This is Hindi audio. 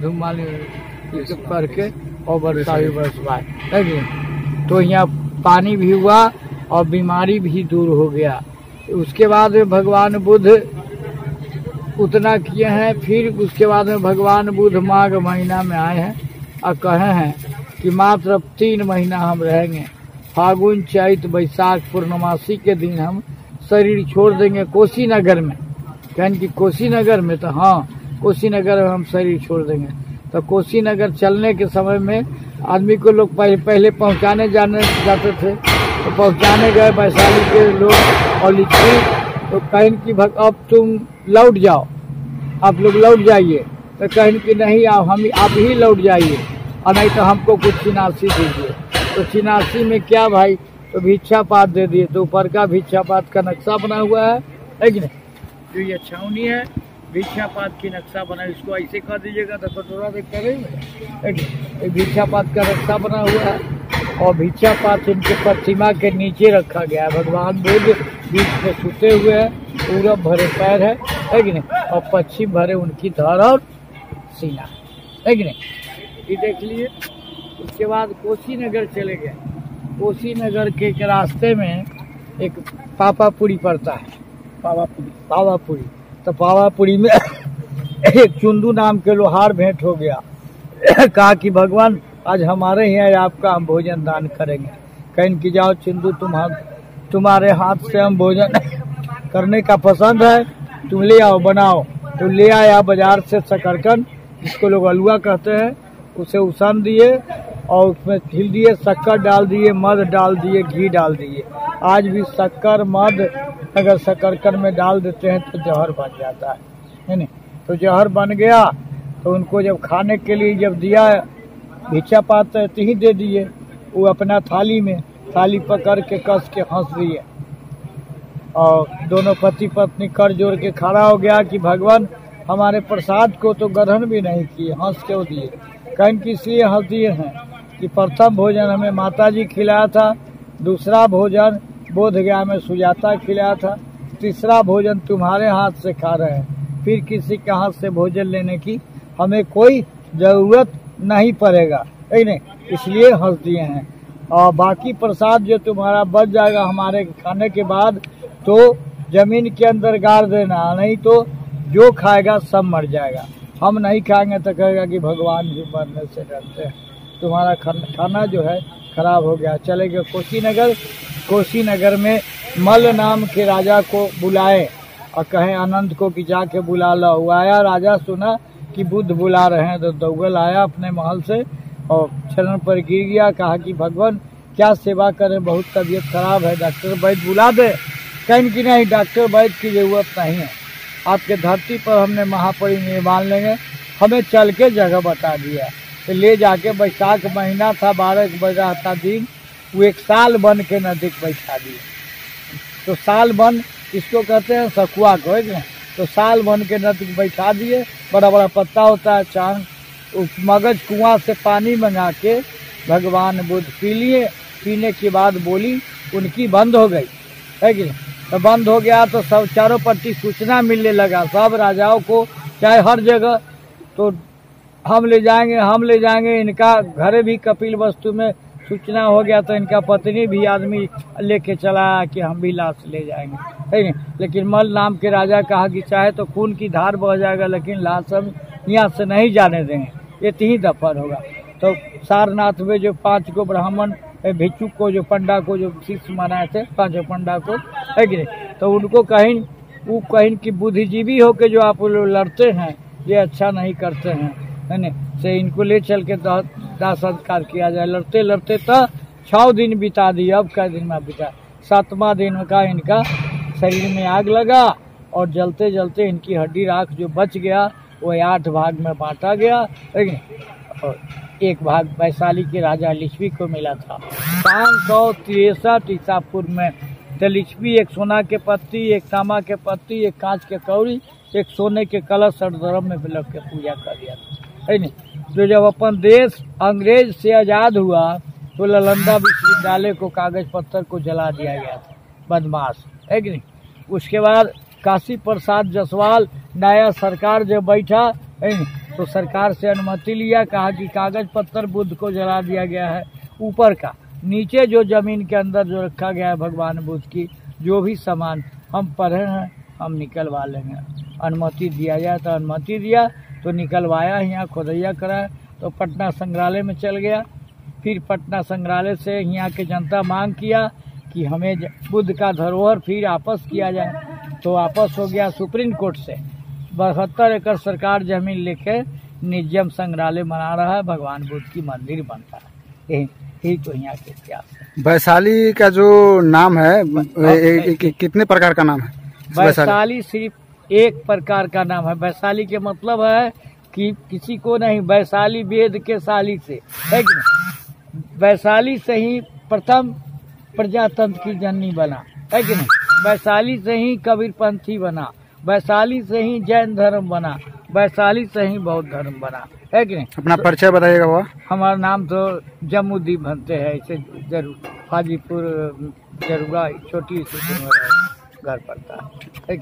धूममाली करके और वर्षा भी बरसवाए, तो यहाँ पानी भी हुआ और बीमारी भी दूर हो गया। उसके बाद में भगवान बुद्ध उतना किए हैं। फिर उसके बाद में भगवान बुद्ध माघ महीना में आए हैं और कहे हैं कि मात्र 3 महीना हम रहेंगे। फागुन चैत बैसाख पूर्णमासी के दिन हम शरीर छोड़ देंगे कुशीनगर में। कहें कि कुशीनगर में, तो हाँ कुशीनगर में हम शरीर छोड़ देंगे। तो कुशीनगर चलने के समय में आदमी को लोग पहले पहुंचाने जाते थे, तो पहुंचाने गए वैशाली के लोग और लिखी, तो कहें कि अब तुम लौट जाओ, आप लोग लौट जाइए। तो कहें कि नहीं आप ही लौट जाइए और नहीं तो हमको कुछ चिनासी दीजिए। तो चिनासी में क्या भाई, तो भिक्षा पात दे दिए। तो ऊपर का भिक्षा पात का नक्शा बना हुआ है कि नहीं, जो ये छावनी है भिक्षा पात की नक्शा बना, इसको ऐसे कर दीजिएगा तो कटोरा देख करेंगे। भिक्षा पात का नक्शा बना हुआ है और भिक्षा पात इनके प्रतिमा के नीचे रखा गया है। भगवान बुद्ध बीच में सुते हुए हैं, पूरब भरे पैर है कि नहीं, और पश्चिम भरे उनकी धड़ और सीना है कि नहीं, ये देख लिए। उसके बाद कुशीनगर चले गए। कुशीनगर के रास्ते में एक पावापुरी पड़ता है, पावापुरी। तो पावापुरी में एक चुंदू नाम के लोहार भेंट हो गया। कहा कि भगवान आज हमारे यहाँ आपका हम भोजन दान करेंगे। कहीं कि जाओ चुंदू तुम्हारे हाथ से हम भोजन करने का पसंद है, तुम ले आओ बनाओ। तो ले आया बाजार से शकरकंद, जिसको लोग अलुआ कहते हैं, उसे उसान दिए और उसमें हिल दिए, शक्कर डाल दिए, मध डाल दिए, घी डाल दिए। आज भी शक्कर मध अगर शकरकंद में डाल देते हैं तो जहर बन जाता है नहीं। तो जहर बन गया तो उनको जब खाने के लिए जब दिया, भिक्षा पात्र ही दे दिए। वो अपना थाली पकड़ के कस के हंस दिए और दोनों पति पत्नी कर जोड़ के खड़ा हो गया कि भगवान हमारे प्रसाद को तो ग्रहण भी नहीं किए, हंस क्यों दिए। कहीं कि इसलिए हंस दिए हैं कि प्रथम भोजन हमें माता जी खिलाया था, दूसरा भोजन बोधगया में सुजाता खिलाया था, तीसरा भोजन तुम्हारे हाथ से खा रहे हैं, फिर किसी के हाथ से भोजन लेने की हमें कोई जरूरत नहीं पड़ेगा नहीं, इसलिए हंस दिए हैं। और बाकी प्रसाद जो तुम्हारा बच जाएगा हमारे खाने के बाद तो जमीन के अंदर गाड़ देना, नहीं तो जो खाएगा सब मर जाएगा। हम नहीं खाएंगे तो कहेगा कि भगवान भी मरने से डरते हैं, तुम्हारा खाना जो है खराब हो गया। चले गए कुशीनगर। कुशीनगर में मल्ल नाम के राजा को बुलाए और कहे आनंद को कि जाके बुला लो। वो आया, राजा सुना कि बुद्ध बुला रहे हैं तो दौगल आया अपने महल से और चरण पर गिर गया। कहा कि भगवान क्या सेवा करें, बहुत तबीयत खराब है, डॉक्टर वैद्य बुला दे। कहीं कि नहीं, डॉक्टर वैद्य की जरूरत नहीं है, आपके धरती पर हमने महापरिनिर्वाण लेंगे, हमें चल के जगह बता दिया। तो ले जाके बैसाख महीना था, 12 बजा था दिन, वो 1 साल बन के नजदीक बैठा दिए। तो साल बन इसको कहते हैं सकुआ को, है ना। तो साल बन के नजदीक बैठा दिए, बड़ा बड़ा पत्ता होता है चांद, उस मगज कुआं से पानी मंगा के भगवान बुद्ध पी लिए। पीने के बाद बोली उनकी बंद हो गई, है कि नहीं। तो बंद हो गया तो सब चारों पट्टी सूचना मिलने लगा सब राजाओं को, चाहे हर जगह, तो हम ले जाएंगे। इनका घर भी कपिल वस्तु में सूचना हो गया तो इनका पत्नी भी आदमी लेके चला कि हम भी लाश ले जाएंगे, है नहीं। लेकिन मल्ल नाम के राजा कहा कि चाहे तो खून की धार बह जाएगा लेकिन लाश हम यहाँ से नहीं जाने देंगे, ये 3 दफन होगा। तो सारनाथ में जो 5 को ब्राह्मण भिक्षुक को जो पंडा को जो शिष्य मानाए थे, 5 पंडा को, है कि नहीं, तो उनको कहीं कि बुद्धिजीवी हो के जो आप लोग लड़ते हैं ये अच्छा नहीं करते हैं, है नहीं, से इनको ले चल के दाह संस्कार किया जाए। लड़ते लड़ते तो 6 दिन बिता दिए, अब कै दिन में बिता, 7वां दिन का इनका शरीर में आग लगा और जलते जलते इनकी हड्डी राख जो बच गया वो 8 भाग में बांटा गया, है कि नहीं। और 1 भाग वैशाली के राजा लिच्छवी को मिला था। 563 ईसा पूर्व में तो लिच्छवी 1 सोना के पत्ती, 1 तांबा के पत्ती, 1 कांच के कौड़ी, 1 सोने के कलश और धर्म में लग के पूजा कर दिया था, है नहीं। तो जब अपन देश अंग्रेज से आज़ाद हुआ तो नालंदा विश्वविद्यालय को कागज पत्थर को जला दिया गया था, बदमाश, है कि नहीं। उसके बाद काशी प्रसाद जायसवाल नया सरकार जब बैठा, है नहीं, तो सरकार से अनुमति लिया, कहा कि कागज पत्तर बुद्ध को जला दिया गया है ऊपर का, नीचे जो जमीन के अंदर जो रखा गया है भगवान बुद्ध की जो भी सामान हम पढ़े हैं हम निकलवा लेंगे। अनुमति दिया जाए तो अनुमति दिया तो निकलवाया, यहाँ खोदैया कराया तो पटना संग्रहालय में चल गया। फिर पटना संग्रहालय से यहाँ के जनता मांग किया कि हमें बुद्ध का धरोहर फिर वापस किया जाए, तो वापस हो गया सुप्रीम कोर्ट से। 72 एकड़ सरकार जमीन लेके निजम संग्रहालय बना रहा है, भगवान बुद्ध की मंदिर बनता है। यही तो यहाँ के इतिहास है। वैशाली का जो नाम है कितने प्रकार का नाम है? वैशाली सिर्फ एक प्रकार का नाम है। वैशाली के मतलब है कि किसी को नहीं, वैशाली वेद के शाली से है कि नहीं? वैशाली से ही प्रथम प्रजातंत्र की जननी बना है कि नहीं? वैशाली से ही कबीरपंथी बना, वैशाली से ही जैन धर्म बना, वैशाली से ही बौद्ध धर्म बना है कि नहीं? अपना परिचय बताइएगा वो। हमारा नाम तो जम्मूदीप बनते हैं, इसे जरूर हाजीपुर जरूरा छोटी सी घर पड़ता है।